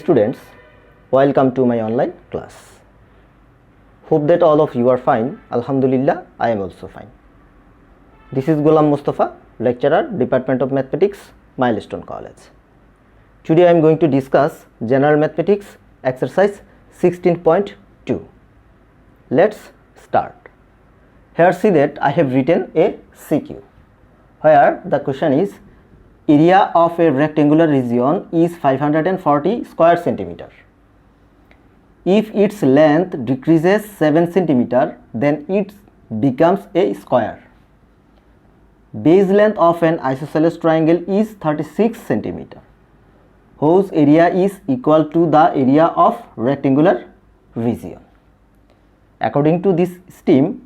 Students, welcome to my online class. Hope that all of you are fine. Alhamdulillah, I am also fine. This is Ghulam Mustafa, lecturer, Department of Mathematics, Milestone College. Today I am going to discuss General Mathematics, exercise 16.2. Let's start. Here see that I have written a CQ, where the question is area of a rectangular region is 540 square centimeter. If its length decreases 7 centimeter, then it becomes a square. Base length of an isosceles triangle is 36 centimeter, whose area is equal to the area of rectangular region. According to this scheme,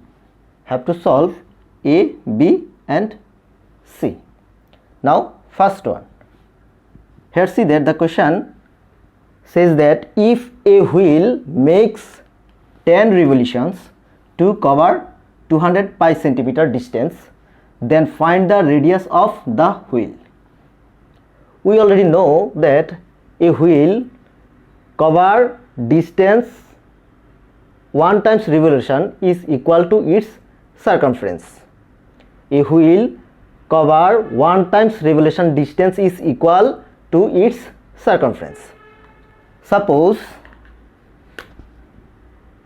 have to solve A, B and C. Now first one, here see that the question says that if a wheel makes 10 revolutions to cover 200 pi centimeter distance, then find the radius of the wheel. We already know that a wheel cover distance 1 times revolution is equal to its circumference. A wheel cover 1 times revolution distance is equal to its circumference. Suppose,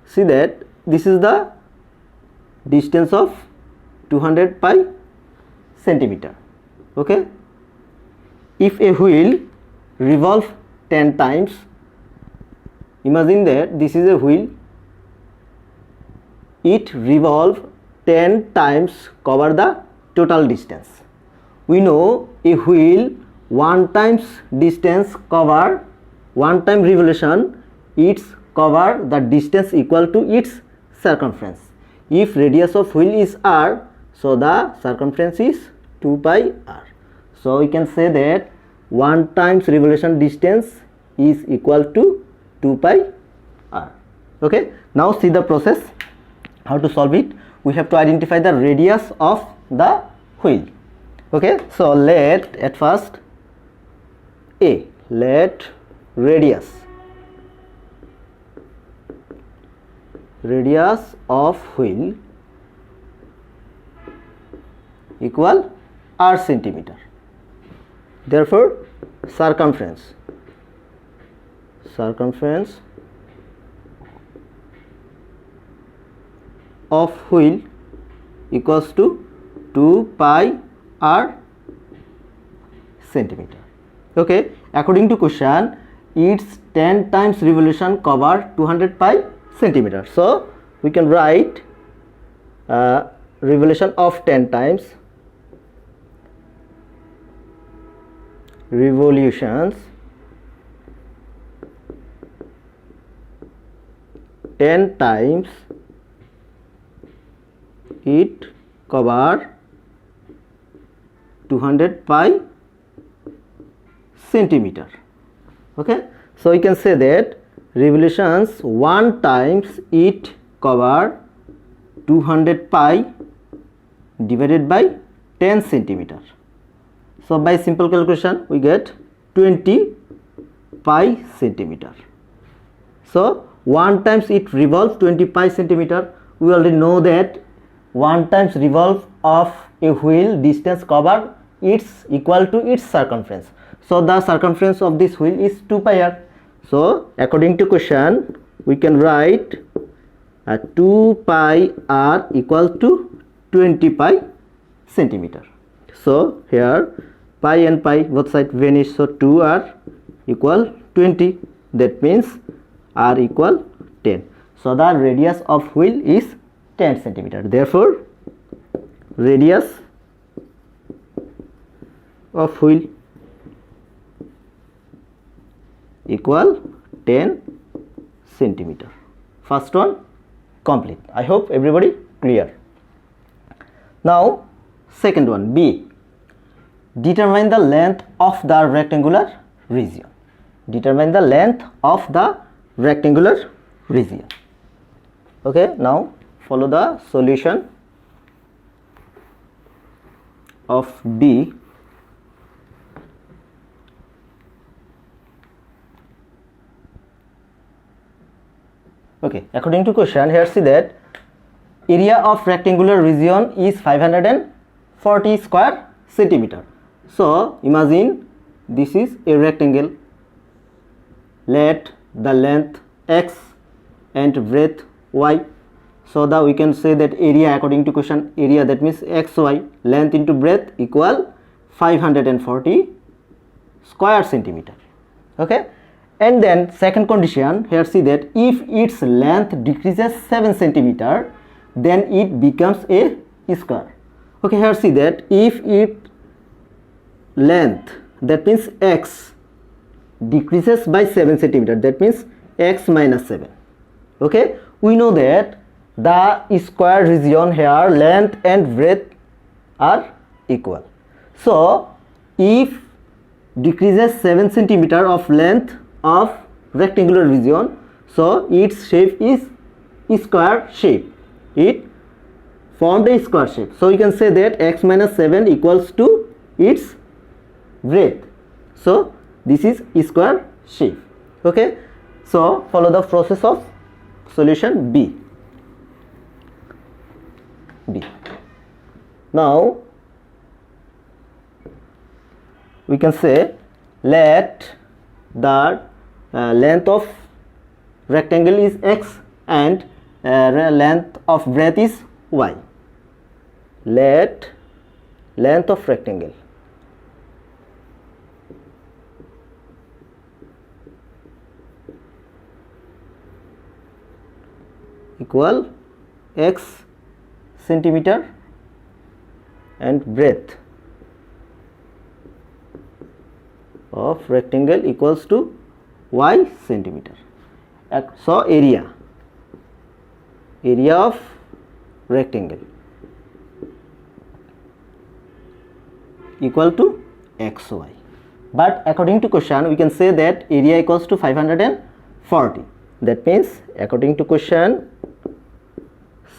see that this is the distance of 200 pi centimeter. Okay, if a wheel revolves 10 times, imagine that this is a wheel, it revolves 10 times, cover the total distance. We know a wheel 1 times distance cover 1 time revolution, its cover the distance equal to its circumference. If radius of wheel is r, so the circumference is 2 pi r. So we can say that 1 times revolution distance is equal to 2 pi r. Okay, now see the process, how to solve it. We have to identify the radius of the wheel. Okay, so let at first A, let radius of wheel equal r centimeter. Therefore circumference of wheel equals to 2 pi r centimeter. Okay, according to question, its 10 times revolution cover 200 pi centimeter. So we can write revolution of 10 times, revolutions 10 times it cover 200 pi centimeter. Okay, so we can say that revolutions 1 times it cover 200 pi divided by 10 centimeter. So by simple calculation we get 20 pi centimeter. So 1 times it revolves 20 pi centimeter. We already know that 1 times revolve of a wheel distance cover it's equal to its circumference. So the circumference of this wheel is 2 pi r. So according to question we can write 2 pi r equal to 20 pi centimeter. So here pi and pi both sides vanish, so 2 r equal 20, that means r equal 10. So the radius of wheel is 10 centimeter. Therefore radius of wheel equal 10 centimeter. First one complete. I hope everybody clear. Now second one, B. Determine the length of the rectangular region. Determine the length of the rectangular region. Okay, now follow the solution of B. Okay, according to question, here see that area of rectangular region is 540 square centimeter. So imagine this is a rectangle. Let the length x and breadth y. So that we can say that area according to question, area, that means xy, length into breadth equal 540 square centimeter. Okay, and then second condition, here see that if its length decreases 7 centimeter, then it becomes a square. Okay, here see that if its length, that means x, decreases by 7 centimeter, that means x minus 7. Okay, we know that the square region here, length and breadth are equal. So if decreases 7 centimeter of length of rectangular region, so its shape is square shape. It formed a square shape. So you can say that x minus 7 equals to its breadth. So this is square shape. Okay, so follow the process of solution B. Now we can say let the length of rectangle is x and length of breadth is y. Let length of rectangle equal x centimeter and breadth of rectangle equals to y centimeter. So area of rectangle equal to xy. But according to question, we can say that area equals to 540. That means according to question,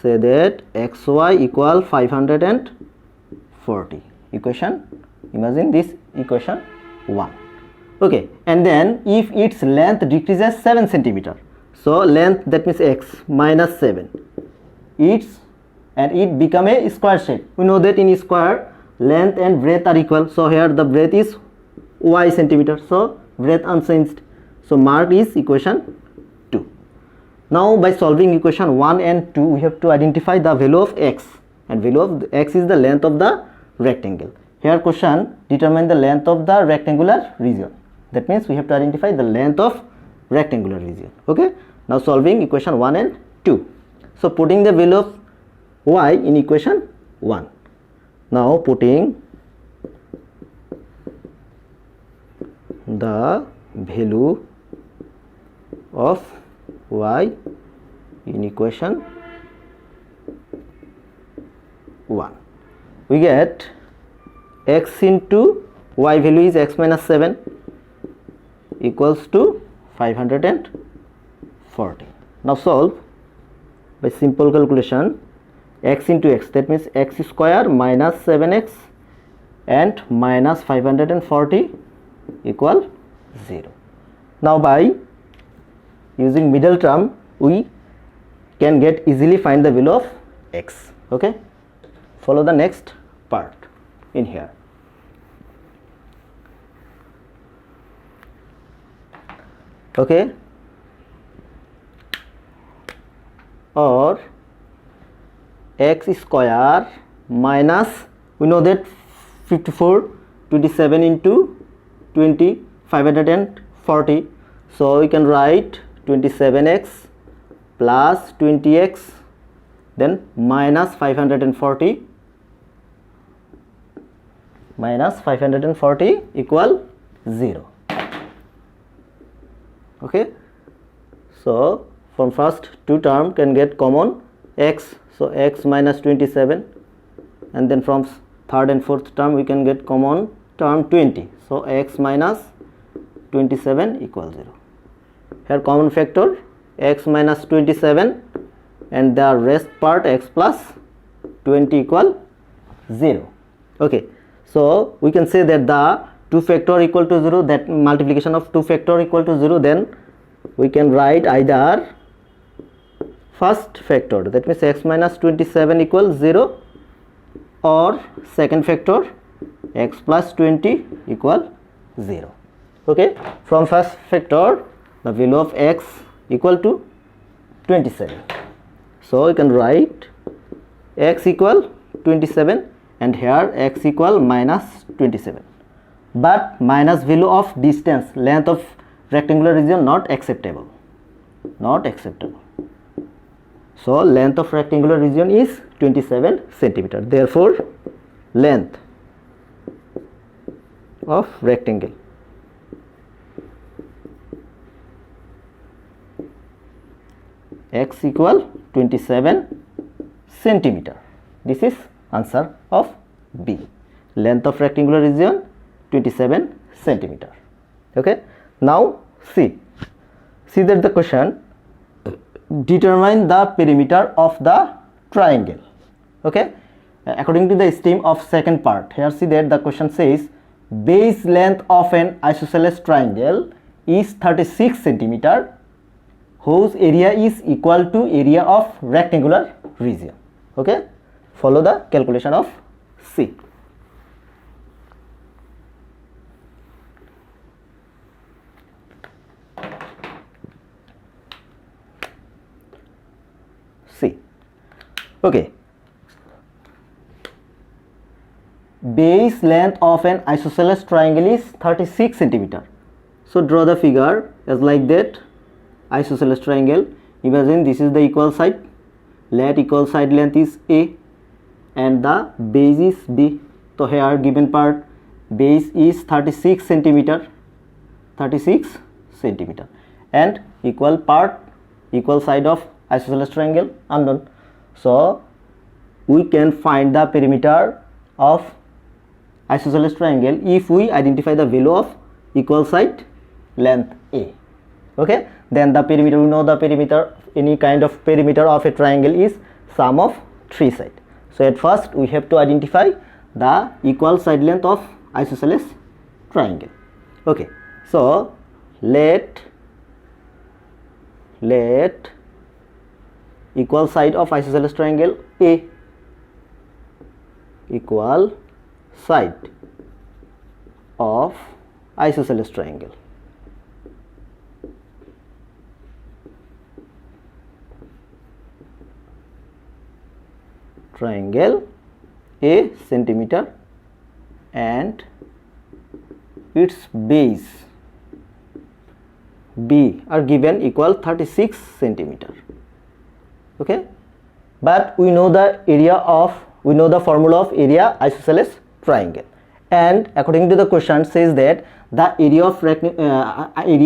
say that xy equal 540. Equation, imagine this equation 1. Okay, and then if its length decreases 7 centimeter, so length, that means x minus 7, it become a square shape. We know that in square length and breadth are equal, so here the breadth is y centimeter, so breadth unchanged, so mark is equation 2. Now by solving equation 1 and 2, we have to identify the value of x, and value of x is the length of the rectangle. Here question, determine the length of the rectangular region. That means we have to identify the length of rectangular region. Okay, now solving equation 1 and 2. So putting the value of y in equation 1. Now putting the value of y in equation 1, we get x into y value is x minus 7 equals to 540. Now solve by simple calculation. X into x, that means x square minus 7x and minus 540 equal 0. Now by using middle term, we can get easily find the value of x. Okay, follow the next part in here. Okay, or x square minus, we know that 27 into 20, 540, so we can write 27x plus 20x, then minus 540 equal 0. Okay, so from first two term can get common x, so x minus 27, and then from third and fourth term we can get common term 20, so x minus 27 equals 0. Here common factor x minus 27 and the rest part x plus 20 equal 0. Okay, so we can say that the 2 factor equal to 0, that multiplication of 2 factor equal to 0, then we can write either first factor, that means x minus 27 equals 0, or second factor x plus 20 equal 0. Okay, from first factor the value of x equal to 27. So you can write x equal 27 and here x equal minus 27. But minus value of distance, length of rectangular region not acceptable. Not acceptable. So length of rectangular region is 27 centimeter. Therefore, length of rectangle x equal 27 centimeter. This is answer of B. Length of rectangular region 27 centimeter. Okay. Now see that the question, determine the perimeter of the triangle. Okay. According to the scheme of second part, here see that the question says base length of an isosceles triangle is 36 centimeter whose area is equal to area of rectangular region. Okay. Follow the calculation of C. C. Okay. Base length of an isosceles triangle is 36 centimeter. So draw the figure as like that. Isosceles triangle. Imagine this is the equal side. Let equal side length is A and the base is B. So here given part base is 36 centimeter. 36 centimeter and equal part, equal side of isosceles triangle unknown. So we can find the perimeter of isosceles triangle if we identify the value of equal side length A. Okay, then the perimeter, we know the perimeter, any kind of perimeter of a triangle is sum of three sides. So at first we have to identify the equal side length of isosceles triangle. Okay, so let equal side of isosceles triangle A, equal side of isosceles triangle. Triangle A centimeter and its base B are given equal 36 centimeter. Okay, but we know the area of, we know the formula of area isosceles triangle, and according to the question says that the area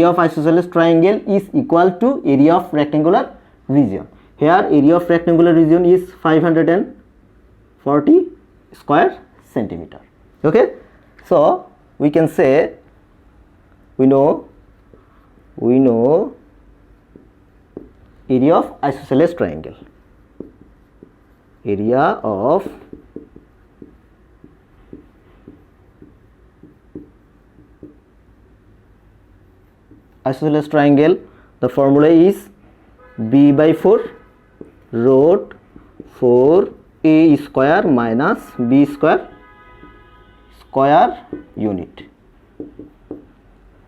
of isosceles triangle is equal to area of rectangular region. Here area of rectangular region is 540 square centimeter. Okay, so we can say we know area of isosceles triangle, area of isosceles triangle, the formula is B by 4 root 4a square minus b square unit.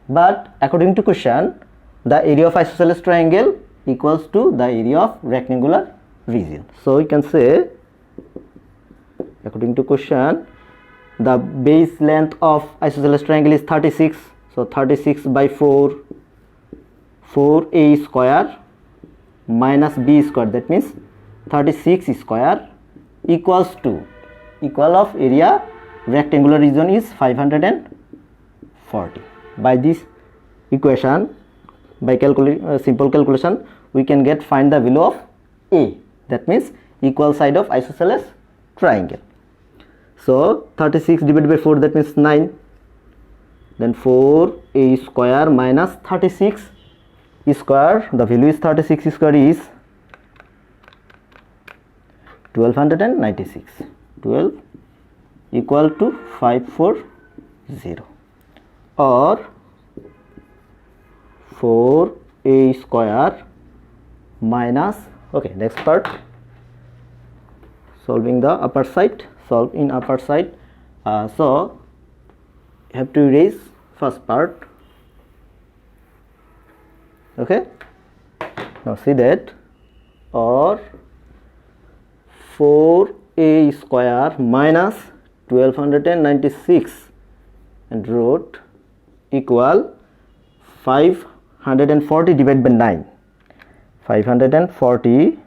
But according to question, the area of isosceles triangle equals to the area of rectangular region. So we can say, according to question, the base length of isosceles triangle is 36. So 36 by 4a square minus b square, that means 36 square equals to, equal of area rectangular region is 540. By this equation, by simple calculation, we can find the value of A, that means equal side of isosceles triangle. So 36 divided by 4, that means 9, then 4a square minus 36 square, the value is 36 square is 1296, 12 equal to 540, or 4a square minus Okay, next part, solving the upper side. Solve in upper side. So you have to erase first part. Okay, now see that, or 4a square minus 1296 and root equal 540 divided by 9. 540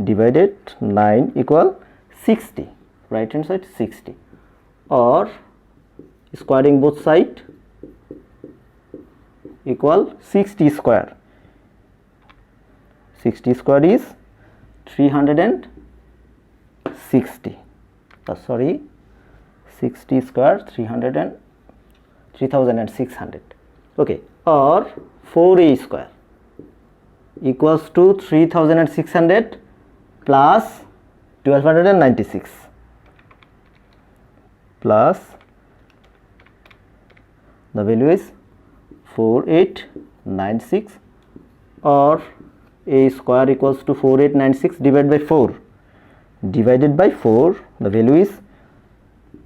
divided 9 equal 60. Right hand side 60. Or squaring both side equal 60 square. 60 square is 360. 60 square 3600. Okay, or 4a square equals to 3600 plus 1296 plus the value is 4896, or a square equals to 4896 divided by 4. Divided by 4, the value is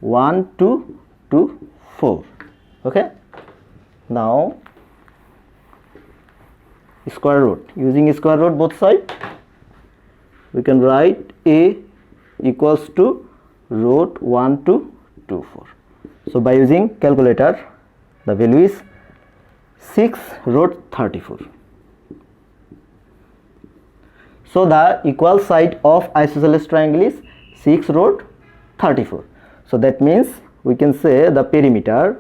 1224. Okay, now square root. Using square root both side, we can write a equals to root 1224. So by using calculator, the value is 6 root 34. So the equal side of isosceles triangle is 6 root 34. So that means we can say the perimeter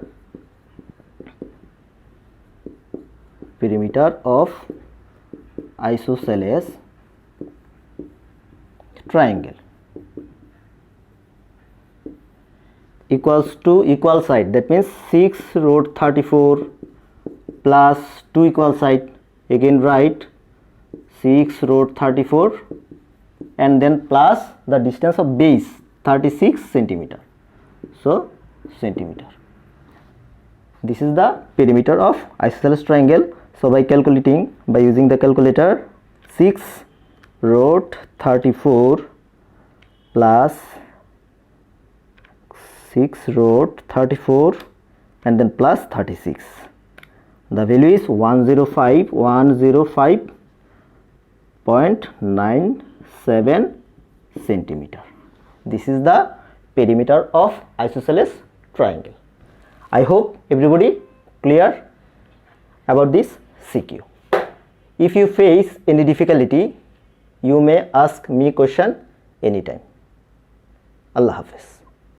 of isosceles triangle equals to equal side, that means 6 root 34 plus 2 equal side, again write 6 root 34 and then plus the distance of base 36 centimeter. So centimeter. This is the perimeter of isosceles triangle. So by calculating, by using the calculator, 6 root 34 plus 6 root 34 and then plus 36. The value is 105.97 centimeter. This is the perimeter of isosceles triangle. I hope everybody clear about this CQ. If you face any difficulty, you may ask me question anytime. Allah Hafiz.